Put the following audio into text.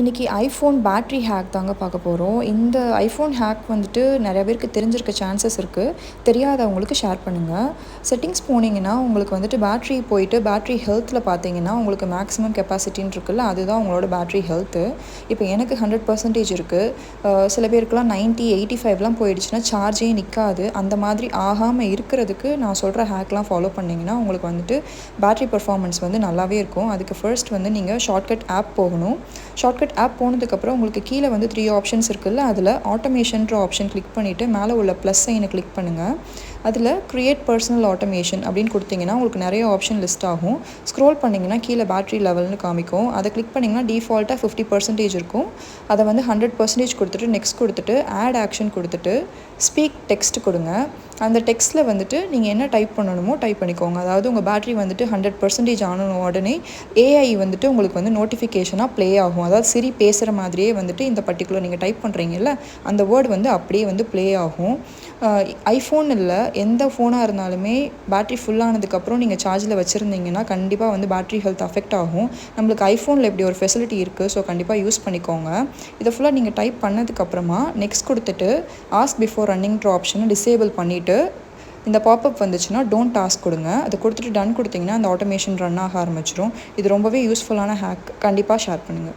இன்றைக்கி iPhone battery hack தாங்க பார்க்க போகிறோம். இந்த ஐஃபோன் ஹேக் வந்துட்டு நிறைய பேருக்கு தெரிஞ்சிருக்க சான்சஸ் இருக்குது. தெரியாதவங்களுக்கு ஷேர் பண்ணுங்கள். செட்டிங்ஸ் போனீங்கன்னா உங்களுக்கு வந்துட்டு பேட்ரி போயிட்டு பேட்ரி ஹெல்த்தில் பார்த்தீங்கன்னா உங்களுக்கு மேக்ஸிமம் கெப்பாசிட்டின்னு இருக்குல்ல, அதுதான் உங்களோட பேட்ரி ஹெல்த்து. இப்போ எனக்கு 100% இருக்குது. சில பேருக்குலாம் 90, 85லாம் போயிடுச்சுன்னா சார்ஜே நிற்காது. அந்த மாதிரி ஆகாமல் இருக்கிறதுக்கு நான் சொல்கிற ஹேக்லாம் ஃபாலோ பண்ணிங்கன்னா உங்களுக்கு வந்துட்டு பேட்ரி பர்ஃபார்மன்ஸ் வந்து நல்லாவே இருக்கும். அதுக்கு ஃபர்ஸ்ட் வந்து நீங்கள் ஷார்ட்கட் ஆப் போகணும். ஷார்ட்கட் ஆப் போனதுக்கப்புறம் உங்களுக்கு கீழே வந்து 3 ஆப்ஷன்ஸ் இருக்குல்ல, அதில் ஆட்டோமேஷன்ற ஆப்ஷன் கிளிக் பண்ணிவிட்டு மேலே உள்ள ப்ளஸ் சைனை கிளிக் பண்ணுங்கள். அதில் க்ரியேட் பர்சனல் ஆட்டோமேஷன் அப்படின்னு கொடுத்தீங்கன்னா உங்களுக்கு நிறைய ஆப்ஷன் லிஸ்ட் ஆகும். ஸ்க்ரோல் பண்ணிங்கன்னா கீழே பேட்ரி லெவல்னு காமிக்கும். அதை கிளிக் பண்ணிங்கன்னா டிஃபால்ட்டாக 50% இருக்கும். அதை வந்து 100% கொடுத்துட்டு நெக்ஸ்ட் கொடுத்துட்டு ஆட் ஆக்ஷன் கொடுத்துட்டு ஸ்பீக் டெக்ஸ்ட் கொடுங்க. அந்த டெக்ஸ்ட்டில் வந்துட்டு நீங்கள் என்ன டைப் பண்ணணுமோ டைப் பண்ணிக்கோங்க. அதாவது உங்கள் பேட்ரி வந்துட்டு 100% ஆன உடனே ஏஐ வந்துட்டு உங்களுக்கு வந்து நோட்டிஃபிகேஷனாக ப்ளே ஆகும். அதாவது சிரி பேசுகிற மாதிரியே வந்துட்டு இந்த பர்டிகுலர் நீங்கள் டைப் பண்ணுறீங்கல்ல, அந்த வேர்டு வந்து அப்படியே வந்து ப்ளே ஆகும். ஐஃபோன் இல்லை, எந்த ஃபோனாக இருந்தாலுமே பேட்ரி ஃபுல்லானதுக்கப்புறம் நீங்கள் சார்ஜில் வச்சுருந்தீங்கன்னா கண்டிப்பாக வந்து பேட்ரி ஹெல்த் அஃபெக்ட் ஆகும். நம்மளுக்கு ஐஃபோனில் இப்படி ஒரு ஃபெசிலிட்டி இருக்குது. ஸோ கண்டிப்பாக யூஸ் பண்ணிக்கோங்க. இதை ஃபுல்லாக நீங்கள் டைப் பண்ணதுக்கப்புறமா நெக்ஸ்ட் கொடுத்துட்டு ஆஸ்க் பிஃபோர் ரன்னிங்ன்ற ஆப்ஷனை டிசேபிள் பண்ணிவிட்டு இந்த பாப்அப் வந்துச்சுன்னா டோன்ட் டாஸ்க் கொடுங்க. அதை கொடுத்துட்டு டன் கொடுத்தீங்கன்னா அந்த ஆட்டோமேஷன் ரன் ஆக ஆரம்பிச்சிடும். இது ரொம்பவே யூஸ்ஃபுல்லான ஹேக். கண்டிப்பாக ஷேர் பண்ணுங்கள்.